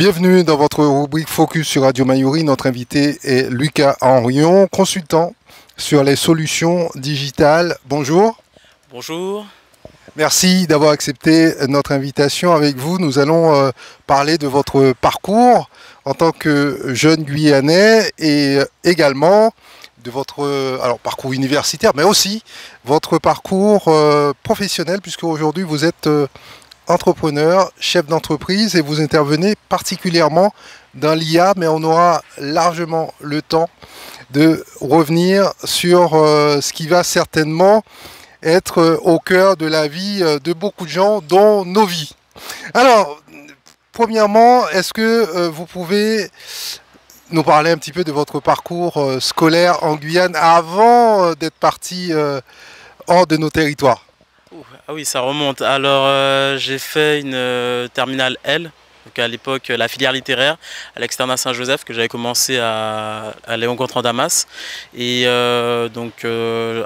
Bienvenue dans votre rubrique Focus sur Radio Mayuri. Notre invité est Lucas Henrion, consultant sur les solutions digitales. Bonjour. Bonjour. Merci d'avoir accepté notre invitation. Avec vous, nous allons parler de votre parcours en tant que jeune Guyanais et également de votre parcours universitaire, mais aussi votre parcours professionnel, puisque aujourd'hui vous êtes entrepreneur, chef d'entreprise et vous intervenez particulièrement dans l'IA, mais on aura largement le temps de revenir sur ce qui va certainement être au cœur de la vie de beaucoup de gens, dont nos vies. Alors, premièrement, est-ce que vous pouvez nous parler un petit peu de votre parcours scolaire en Guyane avant d'être parti hors de nos territoires? Ah oui, ça remonte. Alors, j'ai fait une terminale L, donc à l'époque la filière littéraire à l'externat Saint-Joseph, que j'avais commencé à Léon Gontran Damas. Et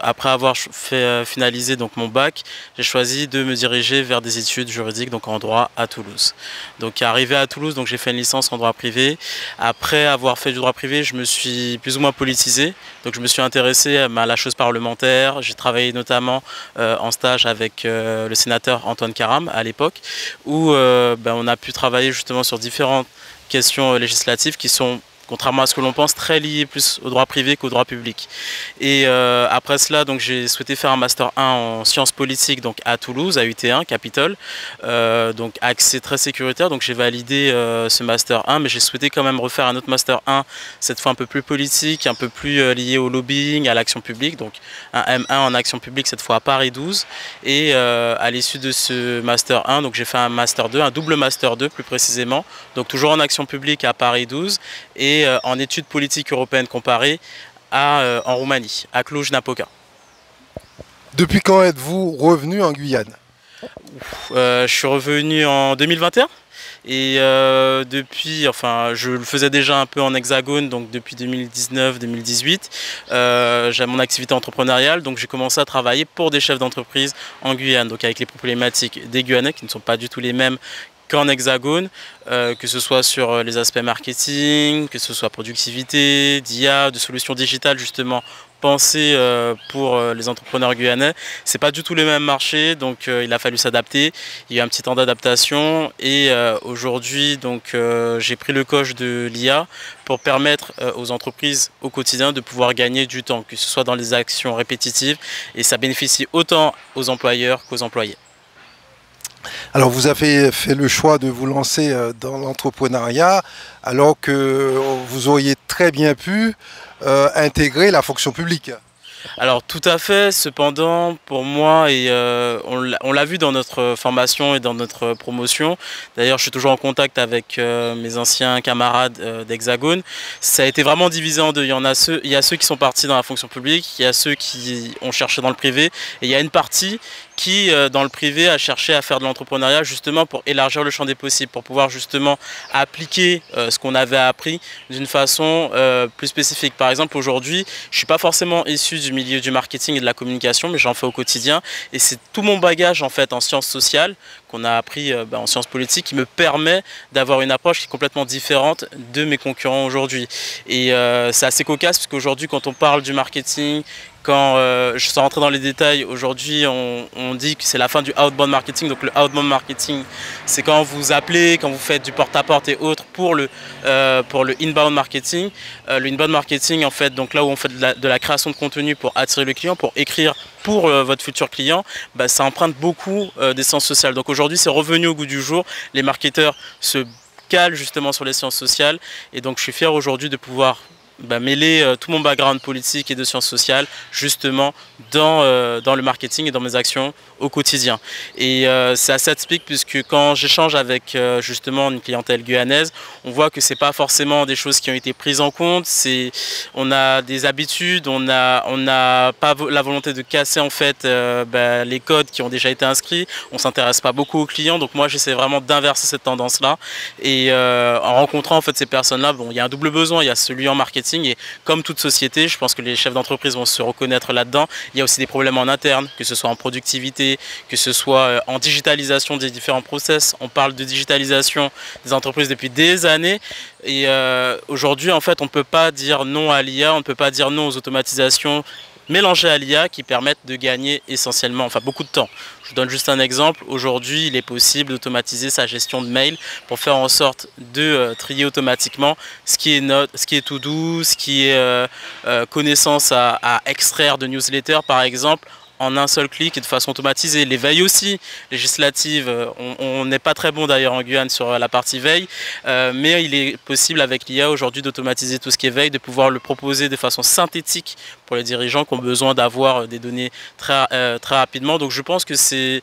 après avoir fait finaliser donc mon bac, j'ai choisi de me diriger vers des études juridiques, donc en droit à Toulouse. Donc arrivé à Toulouse, donc j'ai fait une licence en droit privé. Après avoir fait du droit privé, je me suis plus ou moins politisé. Donc je me suis intéressé à la chose parlementaire. J'ai travaillé notamment en stage avec le sénateur Antoine Karam à l'époque, où on a pu travailler justement sur différentes questions législatives qui sont, contrairement à ce que l'on pense, très liées plus au droit privé qu'au droit public. Et après cela, donc j'ai souhaité faire un master 1 en sciences politiques, donc à Toulouse, à UT1 Capitole, donc accès très sécuritaire. Donc j'ai validé ce master 1, mais j'ai souhaité quand même refaire un autre master 1, cette fois un peu plus politique, un peu plus lié au lobbying, à l'action publique, donc un M1 en action publique, cette fois à Paris 12. Et à l'issue de ce master 1, donc j'ai fait un master 2, un double master 2 plus précisément, donc toujours en action publique à Paris 12 et en études politiques européennes comparées en Roumanie, à Cluj-Napoca. Depuis quand êtes-vous revenu en Guyane? Je suis revenu en 2021 et depuis, enfin je le faisais déjà un peu en hexagone, donc depuis 2019-2018, j'ai mon activité entrepreneuriale, donc j'ai commencé à travailler pour des chefs d'entreprise en Guyane, donc avec les problématiques des Guyanais qui ne sont pas du tout les mêmes qu'en hexagone, que ce soit sur les aspects marketing, que ce soit productivité, d'IA, de solutions digitales justement pensées pour les entrepreneurs guyanais. C'est pas du tout les mêmes marchés, donc il a fallu s'adapter. Il y a eu un petit temps d'adaptation et aujourd'hui donc j'ai pris le coche de l'IA pour permettre aux entreprises au quotidien de pouvoir gagner du temps, que ce soit dans les actions répétitives, et ça bénéficie autant aux employeurs qu'aux employés. Alors vous avez fait le choix de vous lancer dans l'entrepreneuriat alors que vous auriez très bien pu intégrer la fonction publique. Alors tout à fait, cependant pour moi, et on l'a vu dans notre formation et dans notre promotion, d'ailleurs je suis toujours en contact avec mes anciens camarades d'Hexagone, ça a été vraiment divisé en deux. Il y a ceux qui sont partis dans la fonction publique, il y a ceux qui ont cherché dans le privé, et il y a une partie qui, dans le privé, a cherché à faire de l'entrepreneuriat justement pour élargir le champ des possibles, pour pouvoir justement appliquer ce qu'on avait appris d'une façon plus spécifique. Par exemple, aujourd'hui, je ne suis pas forcément issu du milieu du marketing et de la communication, mais j'en fais au quotidien. Et c'est tout mon bagage en fait en sciences sociales qu'on a appris en sciences politiques qui me permet d'avoir une approche qui est complètement différente de mes concurrents aujourd'hui. Et c'est assez cocasse parce qu'aujourd'hui, quand on parle du marketing, quand je suis rentré dans les détails, aujourd'hui on dit que c'est la fin du outbound marketing. Donc le outbound marketing, c'est quand vous appelez, quand vous faites du porte-à-porte et autres pour le inbound marketing. Le inbound marketing, en fait, donc là où on fait de la création de contenu pour attirer le client, pour écrire pour votre futur client, ça emprunte beaucoup des sciences sociales. Donc aujourd'hui c'est revenu au goût du jour. Les marketeurs se calent justement sur les sciences sociales et donc je suis fier aujourd'hui de pouvoir mêler tout mon background politique et de sciences sociales justement dans le marketing et dans mes actions au quotidien. Et c'est assez atypique puisque quand j'échange avec justement une clientèle guyanaise, on voit que c'est pas forcément des choses qui ont été prises en compte. On a des habitudes, on n'a pas la volonté de casser en fait les codes qui ont déjà été inscrits. On s'intéresse pas beaucoup aux clients, donc moi j'essaie vraiment d'inverser cette tendance-là. Et en rencontrant en fait ces personnes-là, bon, il y a un double besoin, il y a celui en marketing et comme toute société, je pense que les chefs d'entreprise vont se reconnaître là-dedans. Il y a aussi des problèmes en interne, que ce soit en productivité, productivité, que ce soit en digitalisation des différents process. On parle de digitalisation des entreprises depuis des années. Et aujourd'hui, en fait, on ne peut pas dire non à l'IA, on ne peut pas dire non aux automatisations mélangées à l'IA qui permettent de gagner essentiellement, enfin beaucoup de temps. Je vous donne juste un exemple. Aujourd'hui, il est possible d'automatiser sa gestion de mail pour faire en sorte de trier automatiquement ce qui est note, ce qui est to do, ce qui est connaissance à extraire de newsletter par exemple, en un seul clic et de façon automatisée. Les veilles aussi législatives, on n'est pas très bon d'ailleurs en Guyane sur la partie veille, mais il est possible avec l'IA aujourd'hui d'automatiser tout ce qui est veille, de pouvoir le proposer de façon synthétique pour les dirigeants qui ont besoin d'avoir des données très rapidement. Donc je pense que c'est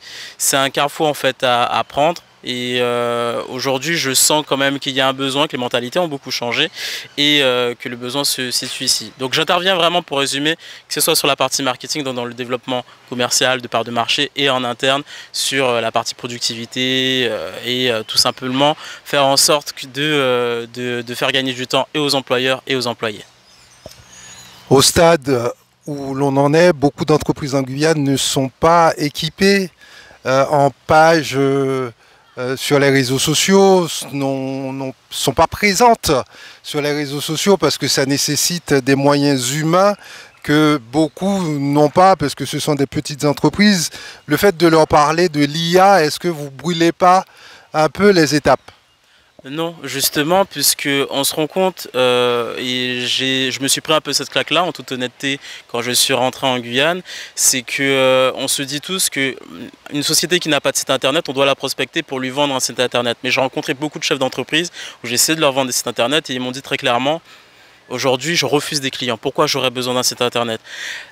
un carrefour en fait à prendre. Et aujourd'hui, je sens quand même qu'il y a un besoin, que les mentalités ont beaucoup changé et que le besoin se situe ici. Donc j'interviens vraiment pour résumer, que ce soit sur la partie marketing, dans le développement commercial de part de marché et en interne sur la partie productivité et tout simplement faire en sorte de faire gagner du temps et aux employeurs et aux employés. Au stade où l'on en est, beaucoup d'entreprises en Guyane ne sont pas équipées en pages sur les réseaux sociaux, ne sont pas présentes sur les réseaux sociaux parce que ça nécessite des moyens humains que beaucoup n'ont pas parce que ce sont des petites entreprises. Le fait de leur parler de l'IA, est-ce que vous ne brûlez pas un peu les étapes ? Non, justement, puisqu'on se rend compte, et je me suis pris un peu cette claque-là, en toute honnêteté, quand je suis rentré en Guyane, c'est que on se dit tous qu'une société qui n'a pas de site internet, on doit la prospecter pour lui vendre un site internet. Mais j'ai rencontré beaucoup de chefs d'entreprise où j'ai essayé de leur vendre des sites internet et ils m'ont dit très clairement: aujourd'hui, je refuse des clients. Pourquoi j'aurais besoin d'un site internet?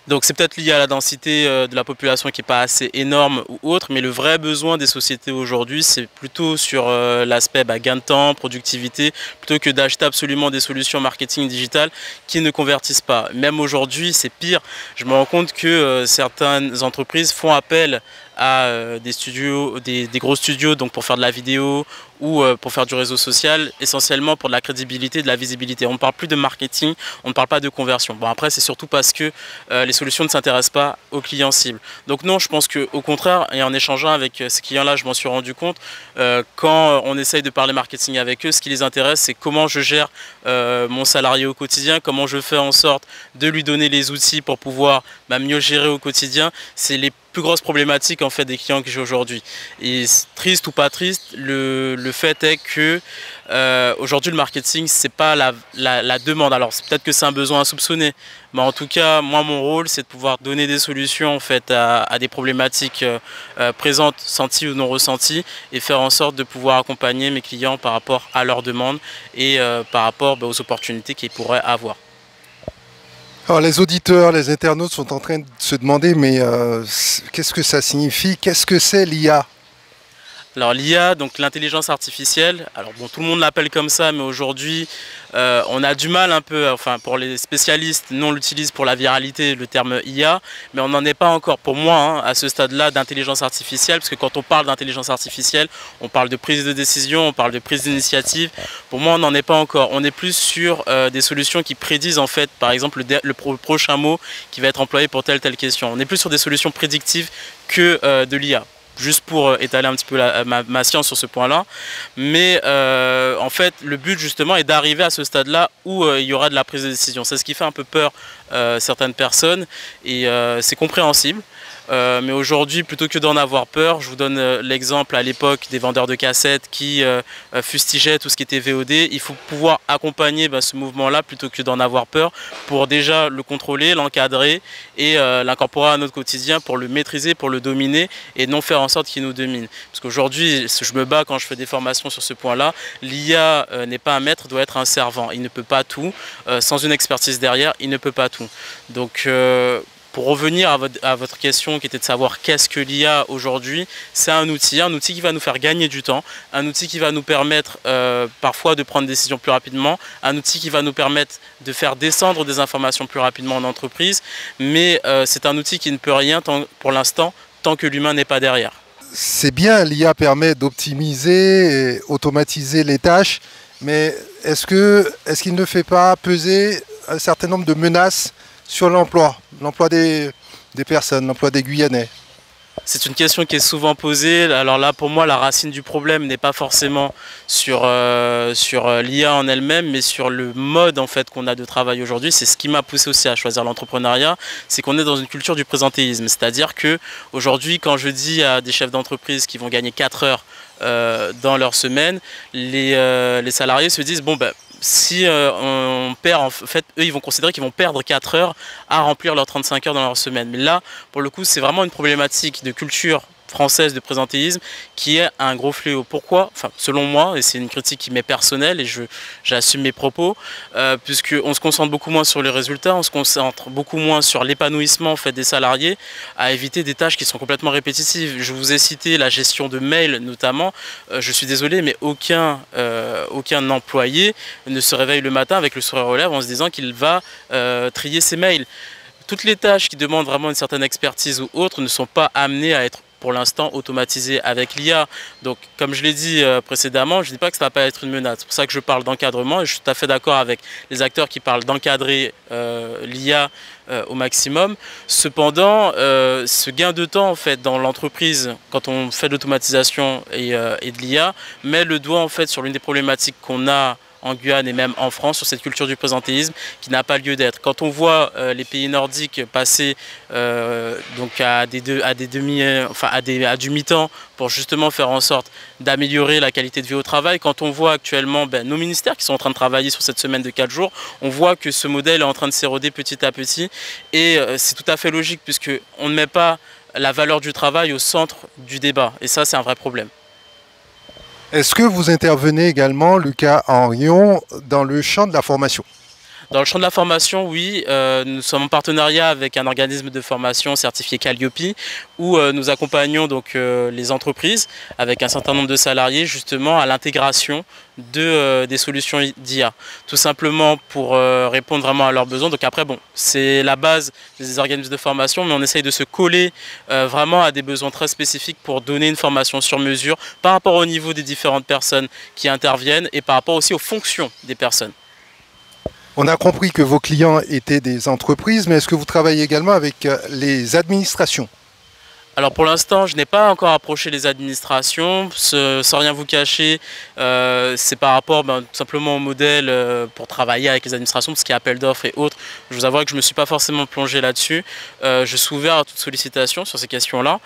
Donc c'est peut-être lié à la densité de la population qui n'est pas assez énorme ou autre, mais le vrai besoin des sociétés aujourd'hui, c'est plutôt sur l'aspect gain de temps, productivité, plutôt que d'acheter absolument des solutions marketing digital qui ne convertissent pas. Même aujourd'hui, c'est pire. Je me rends compte que certaines entreprises font appel à des studios, des gros studios, donc pour faire de la vidéo ou pour faire du réseau social, essentiellement pour de la crédibilité, de la visibilité. On ne parle plus de marketing, on ne parle pas de conversion. Bon, après, c'est surtout parce que les solutions ne s'intéressent pas aux clients cibles. Donc non, je pense qu'au contraire, et en échangeant avec ces clients-là, je m'en suis rendu compte, quand on essaye de parler marketing avec eux, ce qui les intéresse, c'est comment je gère mon salarié au quotidien, comment je fais en sorte de lui donner les outils pour pouvoir mieux gérer au quotidien. C'est les plus grosse problématique en fait des clients que j'ai aujourd'hui. Et triste ou pas triste, le fait est que aujourd'hui le marketing c'est pas la demande. Alors peut-être que c'est un besoin insoupçonné, mais en tout cas moi mon rôle c'est de pouvoir donner des solutions en fait à des problématiques présentes, senties ou non ressenties, et faire en sorte de pouvoir accompagner mes clients par rapport à leurs demandes et par rapport aux opportunités qu'ils pourraient avoir. Alors les auditeurs, les internautes sont en train de se demander mais qu'est-ce que ça signifie? Qu'est-ce que c'est l'IA? Alors l'IA, donc l'intelligence artificielle, alors bon, tout le monde l'appelle comme ça, mais aujourd'hui on a du mal un peu, enfin pour les spécialistes, nous on l'utilise pour la viralité, le terme IA, mais on n'en est pas encore pour moi à ce stade-là d'intelligence artificielle, parce que quand on parle d'intelligence artificielle, on parle de prise de décision, on parle de prise d'initiative. Pour moi on n'en est pas encore, on est plus sur des solutions qui prédisent en fait, par exemple le prochain mot qui va être employé pour telle question. On est plus sur des solutions prédictives que de l'IA. Juste pour étaler un petit peu ma science sur ce point-là. Mais en fait, le but justement est d'arriver à ce stade-là où il y aura de la prise de décision. C'est ce qui fait un peu peur certaines personnes et c'est compréhensible. Mais aujourd'hui, plutôt que d'en avoir peur, je vous donne l'exemple à l'époque des vendeurs de cassettes qui fustigeaient tout ce qui était VOD. Il faut pouvoir accompagner ce mouvement-là plutôt que d'en avoir peur pour déjà le contrôler, l'encadrer et l'incorporer à notre quotidien pour le maîtriser, pour le dominer et non faire en sorte qu'il nous domine. Parce qu'aujourd'hui, je me bats quand je fais des formations sur ce point-là. L'IA n'est pas un maître, doit être un servant. Il ne peut pas tout. Sans une expertise derrière, il ne peut pas tout. Donc pour revenir à votre question qui était de savoir qu'est-ce que l'IA aujourd'hui, c'est un outil qui va nous faire gagner du temps, un outil qui va nous permettre parfois de prendre des décisions plus rapidement, un outil qui va nous permettre de faire descendre des informations plus rapidement en entreprise, mais c'est un outil qui ne peut rien pour l'instant tant que l'humain n'est pas derrière. C'est bien, l'IA permet d'optimiser et automatiser les tâches, mais est-ce qu'il ne fait pas peser un certain nombre de menaces sur l'emploi des personnes, l'emploi des Guyanais? C'est une question qui est souvent posée. Alors là, pour moi, la racine du problème n'est pas forcément sur l'IA en elle-même, mais sur le mode en fait qu'on a de travail aujourd'hui. C'est ce qui m'a poussé aussi à choisir l'entrepreneuriat, c'est qu'on est dans une culture du présentéisme. C'est-à-dire que aujourd'hui, quand je dis à des chefs d'entreprise qui vont gagner 4 heures dans leur semaine, les salariés se disent bon ben si on perd, en fait, eux, ils vont considérer qu'ils vont perdre 4 heures à remplir leurs 35 heures dans leur semaine. Mais là, pour le coup, c'est vraiment une problématique de culture française de présentéisme qui est un gros fléau. Pourquoi? Enfin, selon moi, et c'est une critique qui m'est personnelle et j'assume mes propos, puisqu'on se concentre beaucoup moins sur les résultats, on se concentre beaucoup moins sur l'épanouissement en fait, des salariés, à éviter des tâches qui sont complètement répétitives. Je vous ai cité la gestion de mails notamment. Je suis désolé, mais aucun employé ne se réveille le matin avec le sourire aux lèvres en se disant qu'il va trier ses mails. Toutes les tâches qui demandent vraiment une certaine expertise ou autre ne sont pas amenées à être pour l'instant automatisé avec l'IA. Donc comme je l'ai dit précédemment, je ne dis pas que ça ne va pas être une menace. C'est pour ça que je parle d'encadrement et je suis tout à fait d'accord avec les acteurs qui parlent d'encadrer l'IA au maximum. Cependant, ce gain de temps en fait, dans l'entreprise, quand on fait de l'automatisation et de l'IA, met le doigt en fait, sur l'une des problématiques qu'on a en Guyane et même en France sur cette culture du présentéisme qui n'a pas lieu d'être. Quand on voit les pays nordiques passer donc à du mi-temps pour justement faire en sorte d'améliorer la qualité de vie au travail, quand on voit actuellement nos ministères qui sont en train de travailler sur cette semaine de 4 jours, on voit que ce modèle est en train de s'éroder petit à petit et c'est tout à fait logique puisqu'on ne met pas la valeur du travail au centre du débat et ça c'est un vrai problème. Est-ce que vous intervenez également, Lucas Henrion, dans le champ de la formation? Dans le champ de la formation, oui, nous sommes en partenariat avec un organisme de formation certifié Calliope où nous accompagnons donc les entreprises avec un certain nombre de salariés justement à l'intégration des solutions d'IA. Tout simplement pour répondre vraiment à leurs besoins. Donc après, bon, c'est la base des organismes de formation, mais on essaye de se coller vraiment à des besoins très spécifiques pour donner une formation sur mesure par rapport au niveau des différentes personnes qui interviennent et par rapport aussi aux fonctions des personnes. On a compris que vos clients étaient des entreprises, mais est-ce que vous travaillez également avec les administrations? Alors pour l'instant, je n'ai pas encore approché les administrations, sans rien vous cacher, c'est par rapport tout simplement au modèle pour travailler avec les administrations, tout ce qui est appel d'offres et autres. Je vous avoue que je ne me suis pas forcément plongé là-dessus. Je suis ouvert à toute sollicitation sur ces questions-là,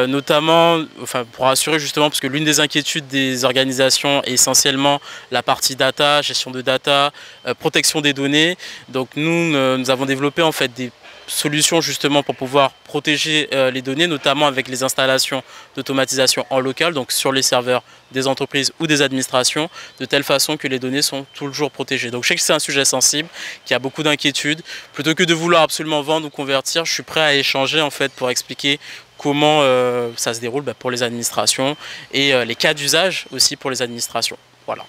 notamment pour assurer justement, parce que l'une des inquiétudes des organisations est essentiellement la partie data, gestion de data, protection des données. Donc nous avons développé en fait des solutions justement pour pouvoir protéger les données, notamment avec les installations d'automatisation en local, donc sur les serveurs des entreprises ou des administrations, de telle façon que les données sont toujours protégées. Donc je sais que c'est un sujet sensible, qui a beaucoup d'inquiétudes. Plutôt que de vouloir absolument vendre ou convertir, je suis prêt à échanger en fait pour expliquer comment ça se déroule pour les administrations et les cas d'usage aussi pour les administrations. Voilà.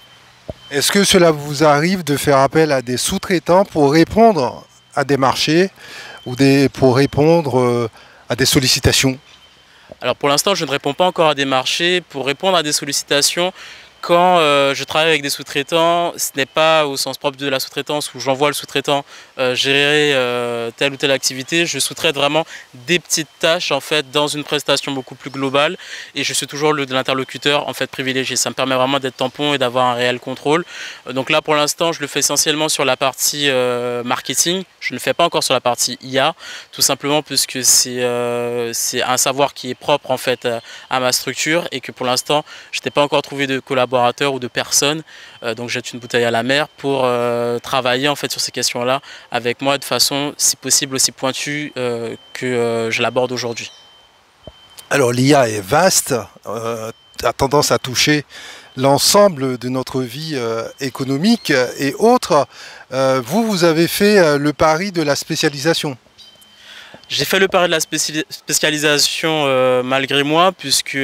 Est-ce que cela vous arrive de faire appel à des sous-traitants pour répondre à des marchés ou pour répondre à des sollicitations? Alors pour l'instant, je ne réponds pas encore à des marchés. Pour répondre à des sollicitations, quand je travaille avec des sous-traitants, ce n'est pas au sens propre de la sous-traitance où j'envoie le sous-traitant gérer telle ou telle activité. Je sous-traite vraiment des petites tâches en fait dans une prestation beaucoup plus globale et je suis toujours l'interlocuteur en fait privilégié. Ça me permet vraiment d'être tampon et d'avoir un réel contrôle. Donc là pour l'instant, je le fais essentiellement sur la partie marketing. Je ne le fais pas encore sur la partie IA, tout simplement puisque c'est un savoir qui est propre en fait à ma structure et que pour l'instant, je n'ai pas encore trouvé de collaborateur ou de personnes, donc jette une bouteille à la mer pour travailler en fait sur ces questions-là avec moi de façon si possible aussi pointue que je l'aborde aujourd'hui. Alors l'IA est vaste, a tendance à toucher l'ensemble de notre vie économique et autres. Vous avez fait le pari de la spécialisation. J'ai fait le pari de la spécialisation malgré moi, puisque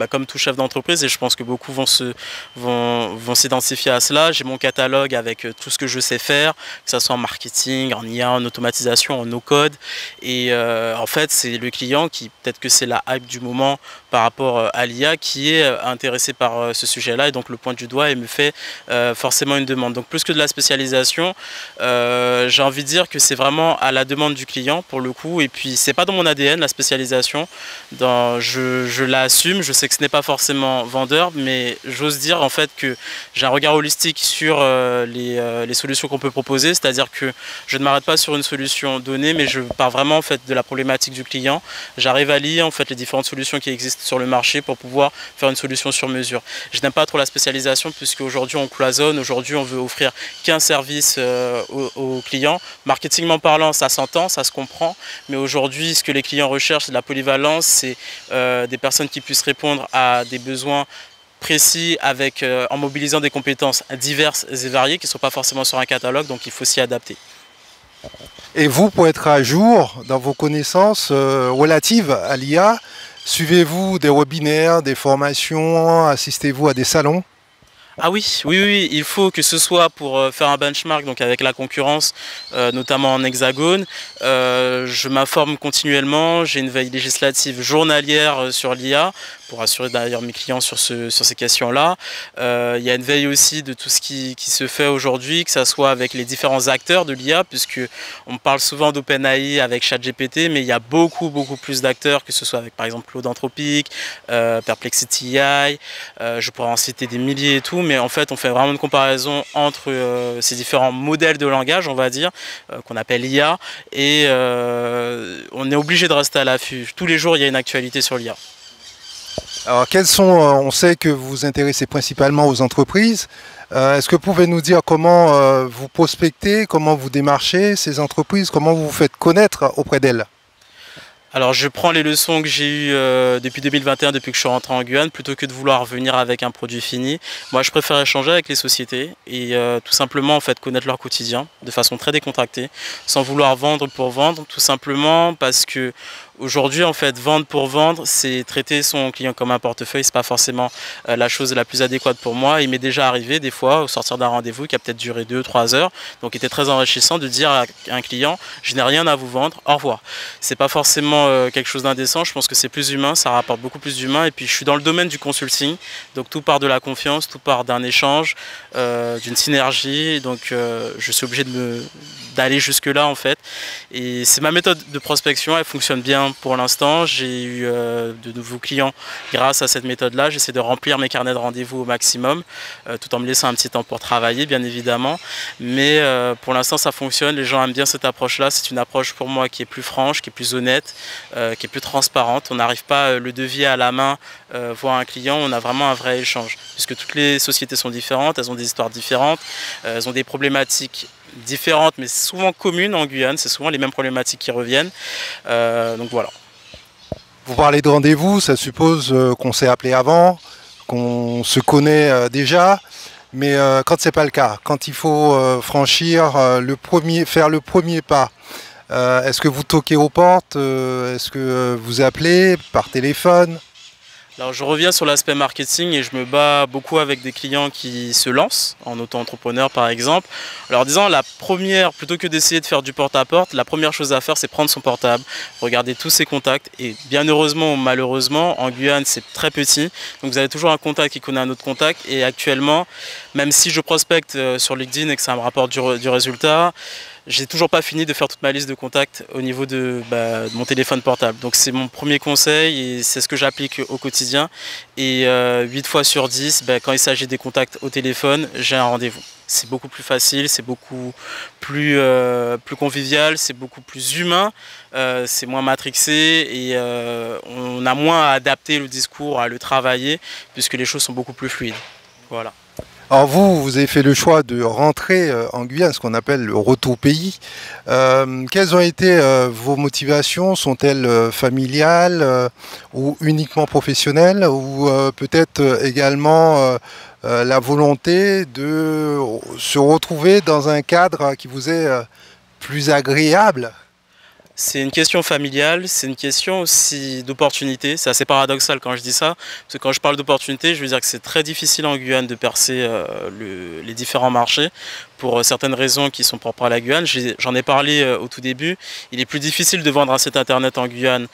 comme tout chef d'entreprise, et je pense que beaucoup vont s'identifier à cela, j'ai mon catalogue avec tout ce que je sais faire, que ce soit en marketing, en IA, en automatisation, en no-code. Et en fait, c'est le client qui, peut-être que c'est la hype du moment par rapport à l'IA, qui est intéressé par ce sujet-là et donc le pointe du doigt et me fait forcément une demande. Donc plus que de la spécialisation, j'ai envie de dire que c'est vraiment à la demande du client pour le coup. beaucoup. Et puis c'est pas dans mon ADN la spécialisation. Je l'assume, je sais que ce n'est pas forcément vendeur, mais j'ose dire en fait que j'ai un regard holistique sur les solutions qu'on peut proposer, c'est-à-dire que je ne m'arrête pas sur une solution donnée, mais je pars vraiment en fait de la problématique du client. J'arrive à lier en fait les différentes solutions qui existent sur le marché pour pouvoir faire une solution sur mesure. Je n'aime pas trop la spécialisation puisque aujourd'hui on cloisonne, aujourd'hui on veut offrir qu'un service aux clients. Marketingment parlant, ça s'entend, ça se comprend, mais aujourd'hui ce que les clients recherchent, c'est de la polyvalence, c'est des personnes qui puissent répondre à des besoins précis en mobilisant des compétences diverses et variées qui ne sont pas forcément sur un catalogue, donc il faut s'y adapter. Et vous, pour être à jour dans vos connaissances relatives à l'IA, suivez-vous des webinaires, des formations, assistez-vous à des salons? Ah oui, il faut que ce soit pour faire un benchmark donc avec la concurrence, notamment en hexagone. Je m'informe continuellement, j'ai une veille législative journalière sur l'IA pour assurer d'ailleurs mes clients sur ces questions-là. Il y a une veille aussi de tout ce qui se fait aujourd'hui, que ce soit avec les différents acteurs de l'IA, puisque on parle souvent d'OpenAI avec ChatGPT, mais il y a beaucoup plus d'acteurs, que ce soit avec par exemple Claude Anthropic, Perplexity AI, je pourrais en citer des milliers et tout, mais en fait on fait vraiment une comparaison entre ces différents modèles de langage, on va dire, qu'on appelle IA, et on est obligé de rester à l'affût. Tous les jours il y a une actualité sur l'IA. Alors, on sait que vous vous intéressez principalement aux entreprises. Est-ce que vous pouvez nous dire comment vous prospectez, comment vous démarchez ces entreprises, comment vous vous faites connaître auprès d'elles? Alors je prends les leçons que j'ai eues depuis 2021, depuis que je suis rentré en Guyane, plutôt que de vouloir venir avec un produit fini. Moi je préfère échanger avec les sociétés et tout simplement en fait connaître leur quotidien de façon très décontractée, sans vouloir vendre pour vendre, tout simplement parce que aujourd'hui, en fait, vendre pour vendre, c'est traiter son client comme un portefeuille. C'est pas forcément la chose la plus adéquate pour moi. Il m'est déjà arrivé des fois, au sortir d'un rendez-vous qui a peut-être duré 2-3 heures, donc il était très enrichissant de dire à un client, je n'ai rien à vous vendre, au revoir. C'est pas forcément quelque chose d'indécent. Je pense que c'est plus humain, ça rapporte beaucoup plus d'humain. Et puis je suis dans le domaine du consulting, donc tout part de la confiance, tout part d'un échange, d'une synergie. Donc je suis obligé d'aller jusque-là en fait. Et c'est ma méthode de prospection, elle fonctionne bien pour l'instant. J'ai eu de nouveaux clients grâce à cette méthode-là. J'essaie de remplir mes carnets de rendez-vous au maximum, tout en me laissant un petit temps pour travailler, bien évidemment. Mais pour l'instant, ça fonctionne. Les gens aiment bien cette approche-là. C'est une approche pour moi qui est plus franche, qui est plus honnête, qui est plus transparente. On n'arrive pas le devis à la main, voir un client. On a vraiment un vrai échange. Puisque toutes les sociétés sont différentes, elles ont des histoires différentes, elles ont des problématiques différentes mais souvent communes en Guyane, c'est souvent les mêmes problématiques qui reviennent, donc voilà. Vous parlez de rendez-vous, ça suppose qu'on s'est appelé avant, qu'on se connaît déjà, mais quand c'est pas le cas, quand il faut franchir faire le premier pas, est-ce que vous toquez aux portes, est-ce que vous appelez par téléphone? Alors je reviens sur l'aspect marketing et je me bats beaucoup avec des clients qui se lancent en auto-entrepreneur par exemple. Alors disant la première, plutôt que d'essayer de faire du porte-à-porte, la première chose à faire c'est prendre son portable, regarder tous ses contacts et bien heureusement ou malheureusement en Guyane c'est très petit. Donc vous avez toujours un contact qui connaît un autre contact et actuellement même si je prospecte sur LinkedIn et que ça me rapporte du résultat, j'ai toujours pas fini de faire toute ma liste de contacts au niveau de mon téléphone portable. Donc c'est mon premier conseil et c'est ce que j'applique au quotidien. Et 8 fois sur 10, quand il s'agit des contacts au téléphone, j'ai un rendez-vous. C'est beaucoup plus facile, c'est beaucoup plus convivial, c'est beaucoup plus humain, c'est moins matrixé et on a moins à adapter le discours, à le travailler, puisque les choses sont beaucoup plus fluides. Voilà. Alors vous avez fait le choix de rentrer en Guyane, ce qu'on appelle le retour au pays. Quelles ont été vos motivations? Sont-elles familiales ou uniquement professionnelles? Ou peut-être également la volonté de se retrouver dans un cadre qui vous est plus agréable? C'est une question familiale, c'est une question aussi d'opportunité. C'est assez paradoxal quand je dis ça, parce que quand je parle d'opportunité, je veux dire que c'est très difficile en Guyane de percer les différents marchés pour certaines raisons qui sont propres à la Guyane. J'en ai parlé au tout début. Il est plus difficile de vendre un site internet en Guyane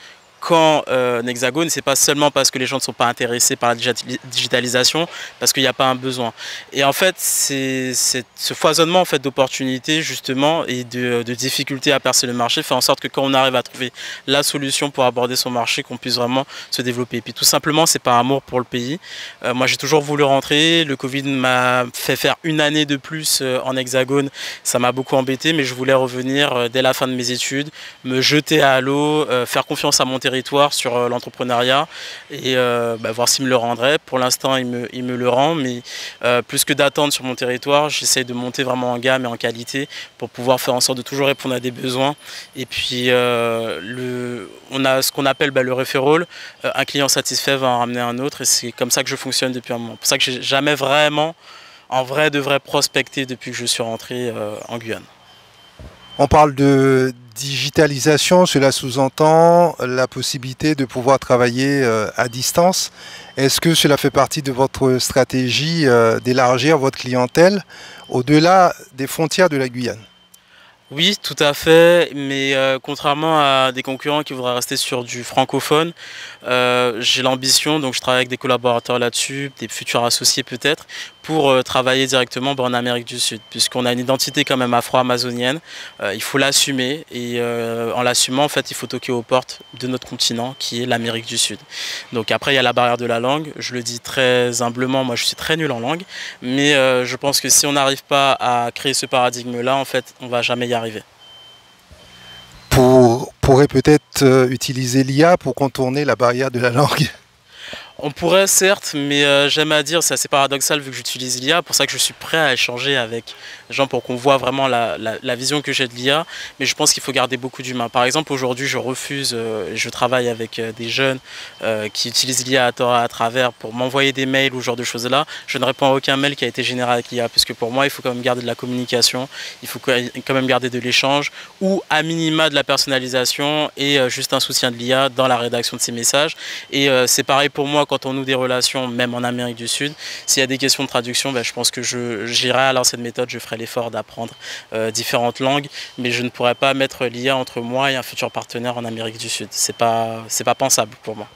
qu'en Hexagone, c'est pas seulement parce que les gens ne sont pas intéressés par la digitalisation, parce qu'il n'y a pas un besoin. Et en fait, c'est ce foisonnement en fait, d'opportunités justement et de difficultés à percer le marché fait en sorte que quand on arrive à trouver la solution pour aborder son marché, qu'on puisse vraiment se développer. Et puis tout simplement, c'est par amour pour le pays. Moi, j'ai toujours voulu rentrer. Le Covid m'a fait faire une année de plus en Hexagone. Ça m'a beaucoup embêté, mais je voulais revenir dès la fin de mes études, me jeter à l'eau, faire confiance à mon territoire sur l'entrepreneuriat et voir s'il me le rendrait. Pour l'instant, il me le rend, mais plus que d'attendre sur mon territoire, j'essaie de monter vraiment en gamme et en qualité pour pouvoir faire en sorte de toujours répondre à des besoins. Et puis, on a ce qu'on appelle le referral. Un client satisfait va en ramener un autre et c'est comme ça que je fonctionne depuis un moment. C'est pour ça que j'ai jamais vraiment, en vrai de vrai, prospecté depuis que je suis rentré en Guyane. On parle de digitalisation, cela sous-entend la possibilité de pouvoir travailler à distance. Est-ce que cela fait partie de votre stratégie d'élargir votre clientèle au-delà des frontières de la Guyane? Oui, tout à fait, mais contrairement à des concurrents qui voudraient rester sur du francophone, j'ai l'ambition, donc je travaille avec des collaborateurs là-dessus, des futurs associés peut-être, pour travailler directement en Amérique du Sud, puisqu'on a une identité quand même afro-amazonienne, il faut l'assumer, et en l'assumant, en fait, il faut toquer aux portes de notre continent, qui est l'Amérique du Sud. Donc après, il y a la barrière de la langue, je le dis très humblement, moi je suis très nul en langue, mais je pense que si on n'arrive pas à créer ce paradigme-là, en fait, on ne va jamais y arriver. Pourrait peut-être utiliser l'IA pour contourner la barrière de la langue? On pourrait certes, mais j'aime à dire, c'est assez paradoxal vu que j'utilise l'IA, pour ça que je suis prêt à échanger avec les gens pour qu'on voit vraiment la vision que j'ai de l'IA, mais je pense qu'il faut garder beaucoup d'humain. Par exemple, aujourd'hui, je refuse, je travaille avec des jeunes qui utilisent l'IA à tort et à travers pour m'envoyer des mails ou ce genre de choses-là. Je ne réponds à aucun mail qui a été généré avec l'IA, puisque pour moi, il faut quand même garder de la communication, il faut quand même garder de l'échange, ou à minima de la personnalisation et juste un soutien de l'IA dans la rédaction de ces messages. Et c'est pareil pour moi quand on noue des relations, même en Amérique du Sud. S'il y a des questions de traduction, je pense que j'irai à l'ancienne méthode, je ferai l'effort d'apprendre différentes langues, mais je ne pourrais pas mettre l'IA entre moi et un futur partenaire en Amérique du Sud. C'est pas pensable pour moi.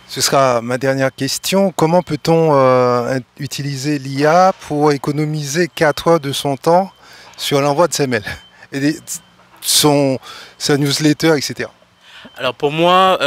Ce sera ma dernière question. Comment peut-on utiliser l'IA pour économiser 4 heures de son temps sur l'envoi de ses mails et sa newsletter, etc. Alors pour moi,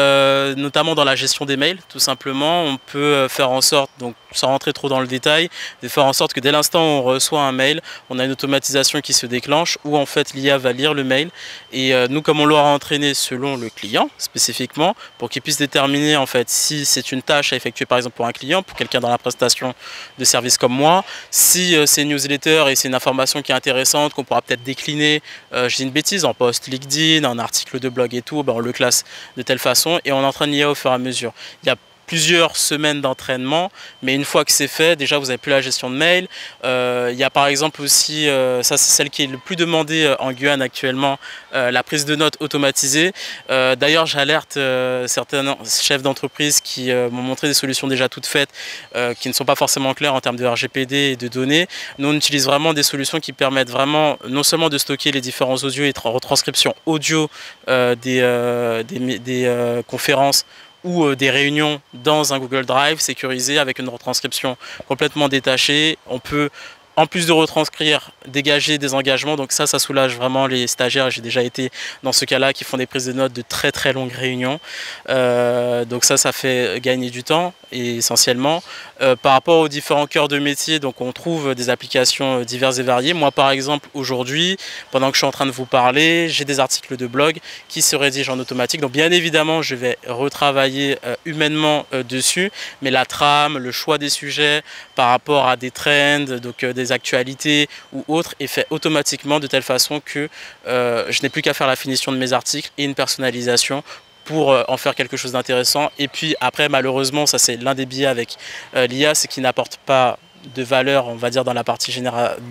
notamment dans la gestion des mails, tout simplement, on peut faire en sorte, donc sans rentrer trop dans le détail, de faire en sorte que dès l'instant où on reçoit un mail, on a une automatisation qui se déclenche où en fait l'IA va lire le mail et nous comme on l'aura entraîné selon le client spécifiquement pour qu'il puisse déterminer en fait si c'est une tâche à effectuer par exemple pour un client, pour quelqu'un dans la prestation de service comme moi, si c'est une newsletter et c'est une information qui est intéressante qu'on pourra peut-être décliner, je dis une bêtise, en post LinkedIn, en article de blog et tout, on le classe de telle façon et on entraîne l'IA au fur et à mesure. Il y a plusieurs semaines d'entraînement, mais une fois que c'est fait, déjà vous n'avez plus la gestion de mail. Il y a par exemple aussi, ça c'est celle qui est le plus demandée en Guyane actuellement, la prise de notes automatisée. D'ailleurs j'alerte certains chefs d'entreprise qui m'ont montré des solutions déjà toutes faites, qui ne sont pas forcément claires en termes de RGPD et de données. Nous on utilise vraiment des solutions qui permettent vraiment non seulement de stocker les différents audios et retranscriptions audio des conférences ou des réunions dans un Google Drive sécurisé avec une retranscription complètement détachée. On peut, en plus de retranscrire, dégager des engagements. Donc ça soulage vraiment les stagiaires. J'ai déjà été dans ce cas-là qui font des prises de notes de très très longues réunions. Donc ça fait gagner du temps et essentiellement. Par rapport aux différents cœurs de métier, donc on trouve des applications diverses et variées. Moi par exemple aujourd'hui, pendant que je suis en train de vous parler, j'ai des articles de blog qui se rédigent en automatique. Donc bien évidemment je vais retravailler humainement dessus, mais la trame, le choix des sujets par rapport à des trends, donc des actualités ou autres est fait automatiquement de telle façon que je n'ai plus qu'à faire la finition de mes articles et une personnalisation pour en faire quelque chose d'intéressant. Et puis après, malheureusement, ça c'est l'un des biais avec l'IA, c'est qu'il n'apporte pas de valeur, on va dire, dans la partie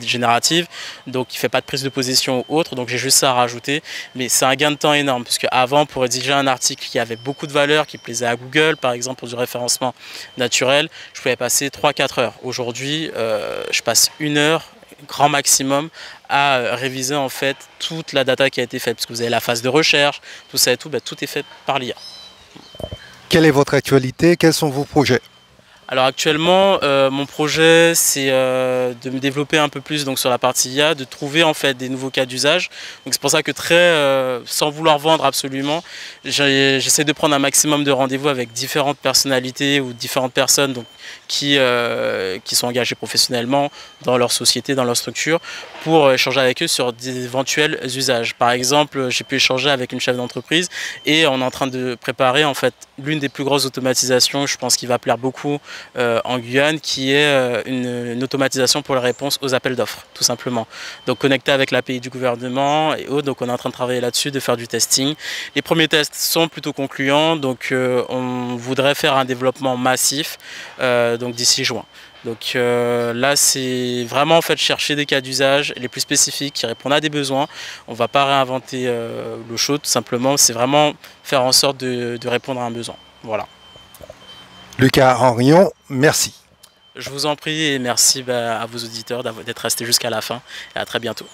générative, donc il ne fait pas de prise de position ou autre, donc j'ai juste ça à rajouter, mais c'est un gain de temps énorme, puisque avant, pour rédiger un article qui avait beaucoup de valeur, qui plaisait à Google, par exemple pour du référencement naturel, je pouvais passer 3-4 heures. Aujourd'hui, je passe 1 heure, grand maximum à réviser en fait toute la data qui a été faite, parce que vous avez la phase de recherche, tout ça et tout, tout est fait par l'IA. Quelle est votre actualité? Quels sont vos projets? Alors actuellement, mon projet, c'est de me développer un peu plus donc, sur la partie IA, de trouver en fait des nouveaux cas d'usage. Donc c'est pour ça que sans vouloir vendre absolument, j'essaie de prendre un maximum de rendez-vous avec différentes personnalités ou différentes personnes donc, qui sont engagées professionnellement dans leur société, dans leur structure, pour échanger avec eux sur d'éventuels usages. Par exemple, j'ai pu échanger avec une chef d'entreprise et on est en train de préparer en fait l'une des plus grosses automatisations, je pense qui va plaire beaucoup en Guyane, qui est une automatisation pour la réponse aux appels d'offres, tout simplement. Donc connecté avec l'API du gouvernement et autres, donc on est en train de travailler là-dessus, de faire du testing. Les premiers tests sont plutôt concluants, donc on voudrait faire un développement massif donc d'ici juin. Donc là, c'est vraiment en fait chercher des cas d'usage les plus spécifiques qui répondent à des besoins. On ne va pas réinventer l'eau chaude, tout simplement. C'est vraiment faire en sorte de répondre à un besoin. Voilà. Lucas Henrion, merci. Je vous en prie et merci à vos auditeurs d'être restés jusqu'à la fin et à très bientôt.